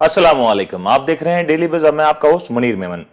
अस्सलाम वालेकुम, आप देख रहे हैं डेली बज़। मैं आपका होस्ट मुनीर मेमन।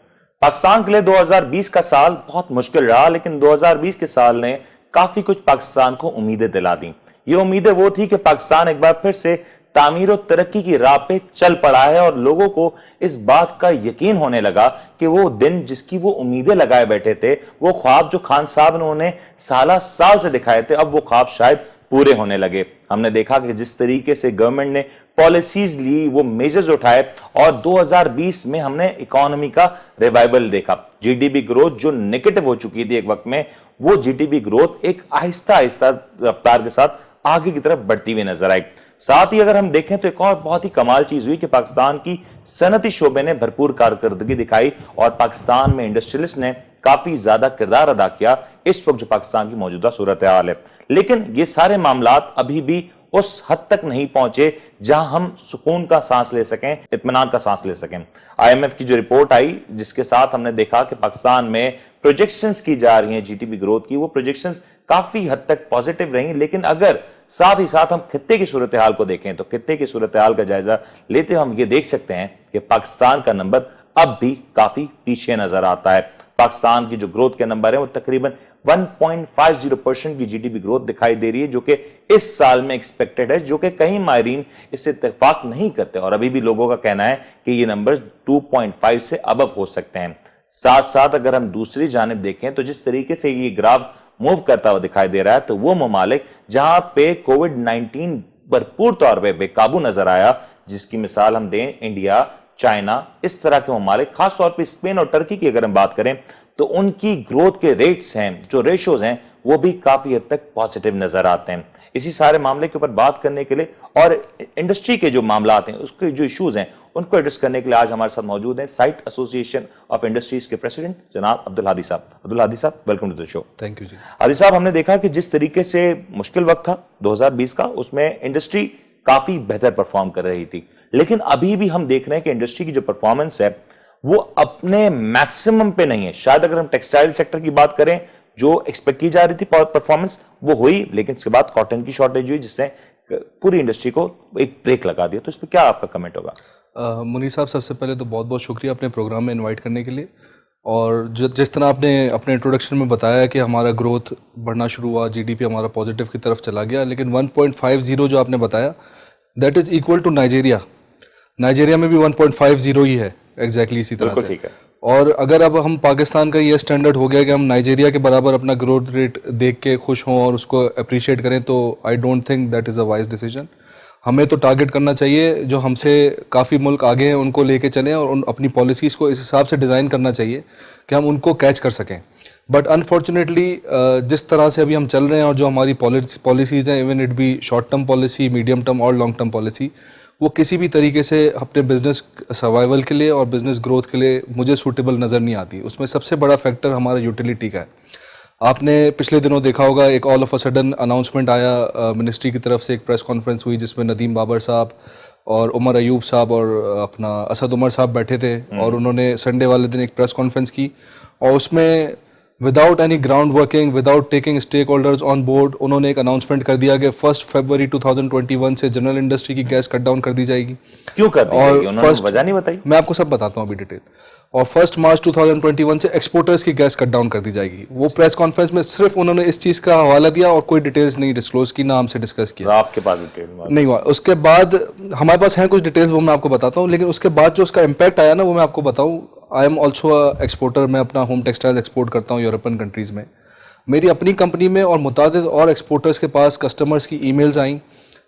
पाकिस्तान के लिए 2020 का साल बहुत मुश्किल रहा, लेकिन 2020 के साल ने काफी कुछ पाकिस्तान को उम्मीदें दिला दी। ये उम्मीदें वो थी कि पाकिस्तान एक बार फिर से तामीर और तरक्की की राह पे चल पड़ा है और लोगों को इस बात का यकीन होने लगा कि वो दिन जिसकी वो उम्मीदें लगाए बैठे थे, वो ख्वाब जो खान साहब ने उन्हें साल से दिखाए थे, अब वो ख्वाब शायद पूरे होने लगे। हमने देखा कि जिस तरीके से गवर्नमेंट ने पॉलिसीज ली, वो मेजर्स उठाए और 2020 में हमने इकोनॉमी का रिवाइवल देखा। जीडीपी ग्रोथ जो नेगेटिव हो चुकी थी एक वक्त में, वो जीडीपी ग्रोथ एक आहिस्ता आहिस्ता रफ्तार के साथ आगे की तरफ बढ़ती हुई नजर आई। साथ ही अगर हम देखें तो एक और बहुत ही कमाल चीज हुई कि पाकिस्तान की सनती शोबे ने भरपूर कारकर्दगी दिखाई और पाकिस्तान में इंडस्ट्रियलिस्ट ने काफी ज्यादा किरदार अदा किया इस वक्त जो पाकिस्तान की मौजूदा सूरत हाल है। लेकिन ये सारे मामलात अभी भी उस हद तक नहीं पहुंचे जहां हम सुकून का सांस ले सकें, इत्मीनान का सांस ले सकें। आईएमएफ की जो रिपोर्ट आई, जिसके साथ हमने देखा कि पाकिस्तान में प्रोजेक्शंस की जा रही हैं जीडीपी ग्रोथ की, वो प्रोजेक्शंस काफी हद तक पॉजिटिव रही। लेकिन अगर साथ ही साथ हम खित्ते की सूरत हाल को देखें तो खित्ते की सूरत हाल का जायजा लेते हम ये देख सकते हैं कि पाकिस्तान का नंबर अब भी काफी पीछे नजर आता है। पाकिस्तान की जो ग्रोथ के नंबर है वो तकरीबन 1.50% की जीडीपी ग्रोथ दिखाई दे रही है, जो कि इस साल में एक्सपेक्टेड है, जो कि कई माहिरीन इससे इत्तेफाक नहीं करते और अभी भी लोगों का कहना है कि ये नंबर 2.5 से अबव हो सकते हैं। साथ साथ अगर हम दूसरी जानिब देखें तो जिस तरीके से ये ग्राफ मूव करता हुआ दिखाई दे रहा है, तो वो ममालिक जहां पे कोविड-19 भरपूर तौर पे बेकाबू नजर आया, जिसकी मिसाल हम दें इंडिया, चाइना, इस तरह के ममालिक, खासतौर पर स्पेन और टर्की की अगर हम बात करें तो उनकी ग्रोथ के रेट्स हैं, जो रेशोज हैं, वो भी काफी हद तक पॉजिटिव नजर आते हैं। इसी सारे मामले के ऊपर बात करने के लिए और इंडस्ट्री के जो मामला हैं, उसके जो इश्यूज हैं, उनको एड्रेस करने के लिए आज हमारे साथ मौजूद हैं साइट एसोसिएशन ऑफ इंडस्ट्रीज के प्रेसिडेंट जनाब अब्दुल हादी साहब। अब्दुल हादी साहब, welcome to the show. Thank you जी। हादी साहब, हमने देखा कि जिस तरीके से मुश्किल वक्त था 2020 का, उसमें इंडस्ट्री काफी बेहतर परफॉर्म कर रही थी, लेकिन अभी भी हम देख रहे हैं कि इंडस्ट्री की जो परफॉर्मेंस है वो अपने मैक्सिमम पे नहीं है। शायद अगर हम टेक्सटाइल सेक्टर की बात करें, जो एक्सपेक्ट की जा रही थी परफॉर्मेंस वो हुई, लेकिन इसके बाद कॉटन की शॉर्टेज हुई, जिसने पूरी इंडस्ट्री को एक ब्रेक लगा दिया। तो इस पर क्या आपका कमेंट होगा? मुनीर साहब, सबसे पहले तो बहुत बहुत शुक्रिया अपने प्रोग्राम में इनवाइट करने के लिए। और जिस तरह आपने अपने इंट्रोडक्शन में बताया कि हमारा ग्रोथ बढ़ना शुरू हुआ, जीडीपी हमारा पॉजिटिव की तरफ चला गया, लेकिन 1.50 जो आपने बताया that is equal to Nigeria. Nigeria में भी 1.50 ही है एग्जैक्टली इसी तरह से। ठीक है। और अगर अब हम पाकिस्तान का ये स्टैंडर्ड हो गया कि हम नाइजीरिया के बराबर अपना ग्रोथ रेट देख के खुश हों और उसको अप्रिशिएट करें, तो I don't think that is a wise decision. हमें तो टारगेट करना चाहिए, जो हमसे काफ़ी मुल्क आगे हैं उनको लेके चलें और अपनी पॉलिसीज़ को इस हिसाब से डिज़ाइन करना चाहिए कि हम उनको कैच कर सकें। बट अनफॉर्चुनेटली जिस तरह से अभी हम चल रहे हैं और जो हमारी पॉलिसीज़ हैं, even it be short term policy, medium term और लॉन्ग टर्म पॉलिसी, वो किसी भी तरीके से अपने बिजनेस सर्वाइवल के लिए और बिजनेस ग्रोथ के लिए मुझे सूटेबल नज़र नहीं आती। उसमें सबसे बड़ा फैक्टर हमारा यूटिलिटी का है। आपने पिछले दिनों देखा होगा, एक all of a sudden announcement आया मिनिस्ट्री की तरफ से, एक प्रेस कॉन्फ्रेंस हुई जिसमें नदीम बाबर साहब और उमर अयूब साहब और अपना असद उमर साहब बैठे थे और उन्होंने संडे वाले दिन एक प्रेस कॉन्फ्रेंस की और उसमें without any ground working, without taking stakeholders on board, उन्होंने एक अनाउंसमेंट कर दिया कि 1 फरवरी 2021 से जनरल इंडस्ट्री की गैस कट डाउन कर दी जाएगी। क्यों कर दी जाएगी? उन्होंने वजह नहीं बताई। मैं आपको सब बताता हूँ अभी डिटेल। और 1 मार्च 2021 से एक्सपोर्टर्स की गैस कट डाउन कर दी जाएगी। वो प्रेस कॉन्फ्रेंस में सिर्फ उन्होंने इस चीज़ का हवाला दिया और कोई डिटेल्स नहीं डिस्क्लोज की, ना हमसे डिस्कस किया। आपके पास डिटेल नहीं हुआ। उसके बाद हमारे पास हैं कुछ डिटेल्स, वो मैं आपको बताता हूँ, लेकिन उसके बाद जो उसका इम्पैक्ट आया ना, वो मैं आपको बताऊँ। आई एम ऑल्सो एक्सपोर्टर, मैं अपना होम टेक्सटाइल एक्सपोर्ट करता हूँ यूरोपियन कंट्रीज़ में। मेरी अपनी कंपनी में और मुतादिद और एक्सपोर्टर्स के पास कस्टमर्स की ईमेल्स आई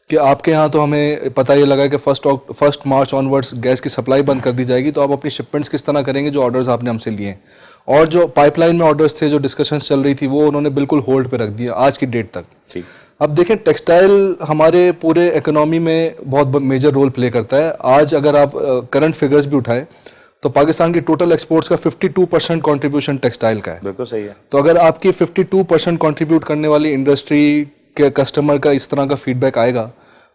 कि आपके यहाँ तो हमें पता ये लगा कि 1 मार्च ऑनवर्ड्स गैस की सप्लाई बंद कर दी जाएगी, तो आप अपनी शिपमेंट्स किस तरह करेंगे जो ऑर्डर्स आपने हमसे लिए हैं। और जो पाइपलाइन में ऑर्डर्स थे, जो डिस्कशंस चल रही थी, वो उन्होंने बिल्कुल होल्ड पे रख दिया आज की डेट तक। अब देखें, टेक्सटाइल हमारे पूरे इकोनॉमी में बहुत मेजर रोल प्ले करता है। आज अगर आप करंट फिगर्स भी उठाएं तो पाकिस्तान की टोटल एक्सपोर्ट्स का 52% कंट्रीब्यूशन टेक्सटाइल का है। बिल्कुल सही है। तो अगर आपकी 52% कंट्रीब्यूट करने वाली इंडस्ट्री के कस्टमर का इस तरह का फीडबैक आएगा,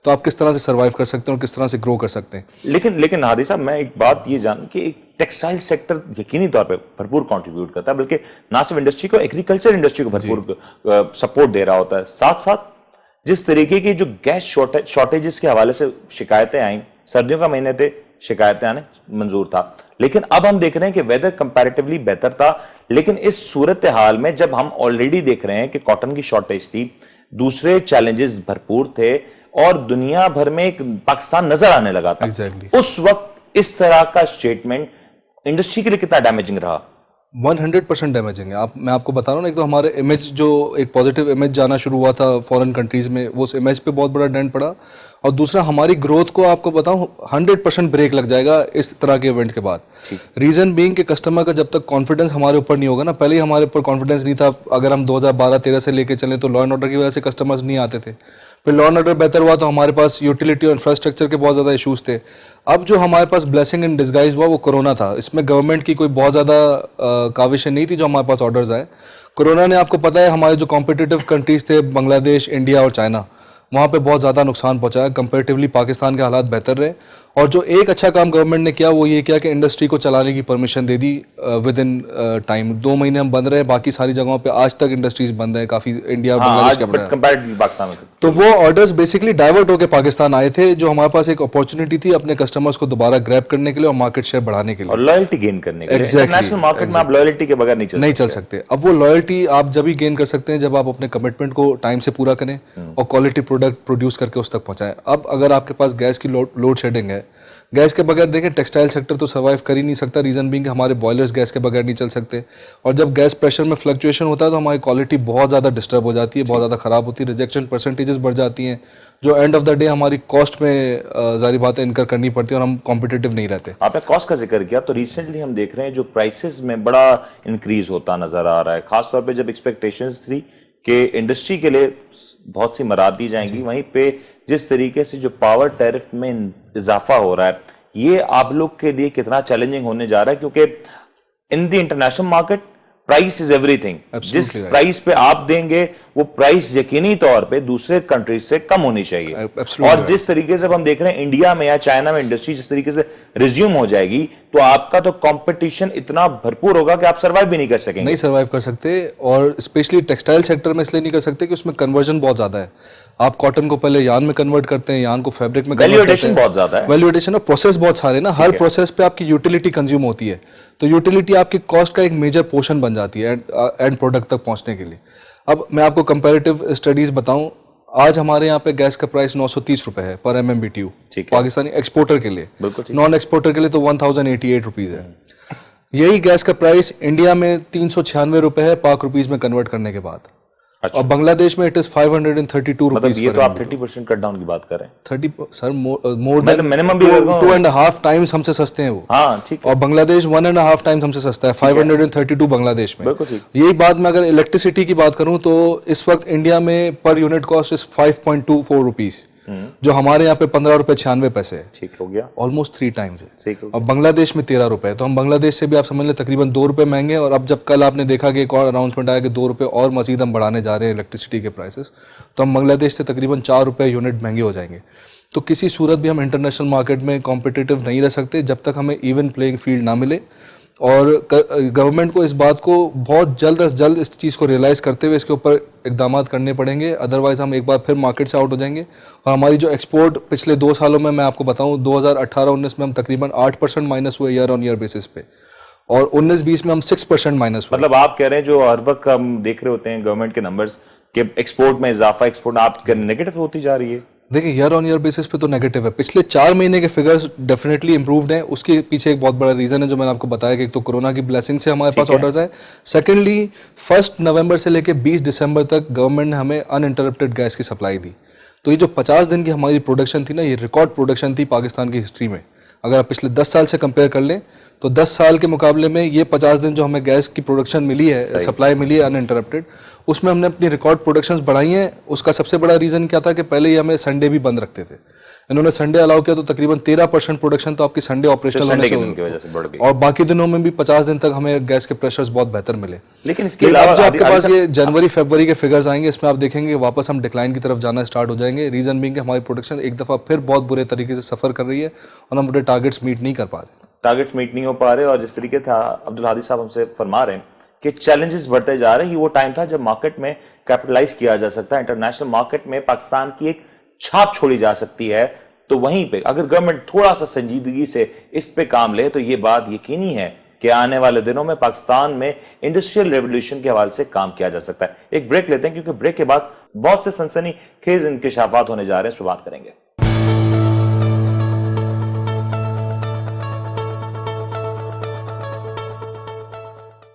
तो आप किस तरह से सर्वाइव कर सकते हैं और किस तरह से ग्रो कर सकते हैं। लेकिन हादी साहब, मैं एक बात ये जान कि टेक्सटाइल सेक्टर यकीनी तौर पे भरपूर कंट्रीब्यूट करता है, बल्कि ना सिर्फ इंडस्ट्री को, एग्रीकल्चर इंडस्ट्री को भरपूर सपोर्ट दे रहा होता है। साथ साथ जिस तरीके की जो गैस शॉर्टेजेस के हवाले से शिकायतें आई, सर्दियों का महीने थे, शिकायतें आने मंजूर था। लेकिन अब हम देख रहे हैं कि वेदर कंपैरेटिवली बेहतर था, लेकिन इस सूरत हाल में जब हम ऑलरेडी देख रहे हैं कि कॉटन की शॉर्टेज थी, दूसरे चैलेंजेस भरपूर थे और दुनिया भर में एक पाकिस्तान नजर आने लगा था। Exactly. उस वक्त इस तरह का स्टेटमेंट इंडस्ट्री के लिए कितना डैमेजिंग रहा? 100% डैमेजिंग है। मैं आपको बता रहा हूँ ना, एक तो हमारे इमेज, जो एक पॉजिटिव इमेज जाना शुरू हुआ था फॉरेन कंट्रीज में, वो उस इमेज पे बहुत बड़ा डेंट पड़ा। और दूसरा, हमारी ग्रोथ को आपको बताऊं 100% ब्रेक लग जाएगा इस तरह के इवेंट के बाद। रीजन बीइंग कि कस्टमर का जब तक कॉन्फिडेंस हमारे ऊपर नहीं होगा ना, पहले ही हमारे ऊपर कॉन्फिडेंस नहीं था। अगर हम 2012-13 से लेके चलें तो लॉ एंड ऑर्डर की वजह से कस्टमर्स नहीं आते थे। फिर लॉ एंड ऑर्डर बेहतर हुआ तो हमारे पास यूटिलिटी और इंफ्रास्ट्रक्चर के बहुत ज़्यादा इशूज़ थे। अब जो हमारे पास ब्लेसिंग इन डिस्गाइज हुआ वो कोरोना था। इसमें गवर्नमेंट की कोई बहुत ज़्यादा काविशें नहीं थी जो हमारे पास ऑर्डर्स आए। कोरोना ने, आपको पता है, हमारे जो कॉम्पिटिटिव कंट्रीज थे, बांग्लादेश, इंडिया और चाइना, वहाँ पे बहुत ज़्यादा नुकसान पहुंचाया। कंपैरेटिवली पाकिस्तान के हालात बेहतर रहे। और जो एक अच्छा काम गवर्नमेंट ने किया वो ये किया कि इंडस्ट्री को चलाने की permission they the with in time. 2 महीने हम बंद रहे, बाकी सारी जगहों पे आज तक इंडस्ट्रीज बंद है, काफ़ी इंडिया और बांग्लादेश के बराबर। कंपैरेटिवली पाकिस्तान में तो वो ऑर्डर्स बेसिकली डाइवर्ट होकर पाकिस्तान आए थे, जो हमारे पास एक अपॉर्चुनिटी थी अपने कस्टमर्स को दोबारा ग्रैब करने के लिए और मार्केट शेयर बढ़ाने के लिए और लॉयल्टी गेन करने के लिए। इंटरनेशनल मार्केट में आप लॉयल्टी के बगैर नहीं चल सकते। अब वो लॉयल्टी आप जब ही गेन कर सकते हैं जब आप अपने कमिटमेंट को टाइम से पूरा करें और क्वालिटी प्रोडक्ट प्रोड्यूस करके उस तक पहुंचाएं। अब अगर आपके पास गैस की लोड शेडिंग है, गैस के बगैर देखें टेक्सटाइल सेक्टर तो सर्वाइव कर ही नहीं सकता। रीजन बीइंग कि हमारे बॉयलर्स गैस के बगैर नहीं चल सकते। और जब गैस प्रेशर में फ्लक्चुएशन होता है तो हमारी क्वालिटी बहुत ज़्यादा डिस्टर्ब हो जाती है, बहुत ज़्यादा ख़राब होती है, रिजेक्शन परसेंटेजेस बढ़ जाती हैं, जो एंड ऑफ द डे हमारी कॉस्ट में जारी बात है इनकर करनी पड़ती है और हम कॉम्पिटिटिव नहीं रहते। आपने कॉस्ट का जिक्र किया तो रिसेंटली हम देख रहे हैं जो प्राइसेस में बड़ा इंक्रीज होता नजर आ रहा है, खासतौर पर जब एक्सपेक्टेशंस थी कि इंडस्ट्री के लिए बहुत सी मराद दी जाएंगी, वहीं पे जिस तरीके से जो पावर टैरिफ में इजाफा हो रहा है, ये आप लोग के लिए कितना चैलेंजिंग होने जा रहा है? क्योंकि in the international market price is everything. जिस प्राइस पे आप देंगे वो प्राइस यकीनी तौर पे दूसरे कंट्रीज से कम होनी चाहिए। और जिस तरीके से हम देख रहे हैं इंडिया में या चाइना में इंडस्ट्री जिस तरीके से रिज्यूम हो जाएगी, तो आपका तो कंपटीशन इतना भरपूर होगा कि आप सर्वाइव भी नहीं कर सकेंगे। नहीं सर्वाइव कर सकते। और स्पेशली टेक्सटाइल सेक्टर में इसलिए नहीं कर सकते कि उसमें कन्वर्जन बहुत ज्यादा है। आप कॉटन को पहले यार्न में कन्वर्ट करते हैं, यार्न को फैब्रिक में वैल्यू एडिशन बहुत ज्यादा है। वैल्यू एडिशन और प्रोसेस बहुत सारे ना, हर प्रोसेस पे आपकी यूटिलिटी कंज्यूम होती है, तो यूटिलिटी आपकी कॉस्ट का एक मेजर पोर्शन बन जाती है एंड प्रोडक्ट तक पहुंचने के लिए। अब मैं आपको कंपैरेटिव स्टडीज बताऊं, आज हमारे यहाँ पे गैस का प्राइस 930 रुपए है पर MMBTU पाकिस्तानी एक्सपोर्टर के लिए। नॉन एक्सपोर्टर के लिए तो 1088 रुपीज है। यही गैस का प्राइस इंडिया में 396 रुपए है पाक रुपीज में कन्वर्ट करने के बाद। अच्छा। और बांग्लादेश में इट इज 532 रुपीज। ये तो आप 30% कट डाउन की बात कर रहे हैं। 30 सर मोर देन मिनिमम भी 2.5 टाइम्स हमसे सस्ते हैं वो। हाँ ठीक। और बांग्लादेश 1.5 टाइम्स हमसे सस्ता है, 532 बांग्लादेश में। यही बात मैं अगर इलेक्ट्रिसिटी की बात करूं तो इस वक्त इंडिया में per unit cost is 5.24 rupees, जो हमारे यहाँ पे 15 रुपए 96 पैसे है। ठीक हो गया, ऑलमोस्ट 3 टाइम्स है। और बांग्लादेश में 13 रुपए है, तो हम बांग्लादेश से भी आप समझ लें तकरीबन 2 रुपए महंगे। और अब जब कल आपने देखा कि एक और अनाउंसमेंट आया कि 2 रुपए और मजीद हम बढ़ाने जा रहे हैं इलेक्ट्रिसिटी के प्राइसेस, तो हम बांग्लादेश से तकरीबन 4 रुपए यूनिट महंगे हो जाएंगे। तो किसी सूरत भी हम इंटरनेशनल मार्केट में कॉम्पिटिटिव नहीं रह सकते जब तक हमें इवन प्लेइंग फील्ड ना मिले। और गवर्नमेंट को इस बात को बहुत जल्द अज जल्द इस चीज़ को रियलाइज़ करते हुए इसके ऊपर इकदाम करने पड़ेंगे, अदरवाइज़ हम एक बार फिर मार्केट से आउट हो जाएंगे। और हमारी जो एक्सपोर्ट पिछले 2 सालों में मैं आपको बताऊं, 2018-19 में हम तकरीबन 8% माइनस हुए ईयर ऑन ईयर बेसिस पे, और 19-20 में हम 6% माइनस हुए। मतलब आप कह रहे हैं जो हर वक्त हम देख रहे होते हैं गवर्नमेंट के नंबर्स कि एक्सपोर्ट में इजाफा, एक्सपोर्ट आप नेगेटिव होती जा रही है। देखिए ईयर ऑन ईयर बेसिस पे तो नेगेटिव है। पिछले 4 महीने के फिगर्स डेफिनेटली इंप्रूव्ड हैं। उसके पीछे एक बहुत बड़ा रीजन है जो मैंने आपको बताया कि एक तो कोरोना की ब्लेसिंग से हमारे पास ऑर्डर्स आए। सेकेंडली 1 नवंबर से लेकर 20 दिसंबर तक गवर्नमेंट ने हमें अनइंटरप्टेड गैस की सप्लाई दी। तो ये जो 50 दिन की हमारी प्रोडक्शन थी ना, ये रिकॉर्ड प्रोडक्शन थी पाकिस्तान की हिस्ट्री में। अगर आप पिछले 10 साल से कंपेयर कर लें तो 10 साल के मुकाबले में ये 50 दिन जो हमें गैस की प्रोडक्शन मिली है, सप्लाई मिली है अनइंटरप्टेड, उसमें हमने अपनी रिकॉर्ड प्रोडक्शंस बढ़ाई हैं। उसका सबसे बड़ा रीज़न क्या था कि पहले ही हमें संडे भी बंद रखते थे, इन्होंने संडे अलाउ किया तो तकरीबन 13% प्रोडक्शन तो आपकी संडे ऑपरेशनल होने से बढ़ गई। और बाकी दिनों में भी 50 दिन तक हमें गैस के प्रेशर्स बहुत बेहतर मिले। लेकिन इसके अलावा जो आपके पास ये जनवरी फरवरी के फिगर्स आएंगे, इसमें आप देखेंगे वापस हम डिक्लाइन की तरफ जाना स्टार्ट हो जाएंगे। रीजन बीइंग कि हमारी प्रोडक्शन एक दफ़ा फिर बहुत बुरे तरीके से सफ़र कर रही है और हम अपने टारगेट्स मीट नहीं कर पा रहे। टारगेट मीट नहीं हो पा रहे। और जिस तरीके था अब्दुल हादी साहब हमसे फरमा रहे हैं कि चैलेंजेस बढ़ते जा रहे हैं, ये वो टाइम था जब मार्केट में कैपिटलाइज किया जा सकता है, इंटरनेशनल मार्केट में पाकिस्तान की एक छाप छोड़ी जा सकती है, तो वहीं पे अगर गवर्नमेंट थोड़ा सा संजीदगी से इस पे काम ले तो ये बात यकीनी है कि आने वाले दिनों में पाकिस्तान में इंडस्ट्रियल रेवोल्यूशन के हवाले से काम किया जा सकता है। एक ब्रेक लेते हैं क्योंकि ब्रेक के बाद बहुत से सनसनीखेज इंकशाफात होने जा रहे हैं, इस पर बात करेंगे।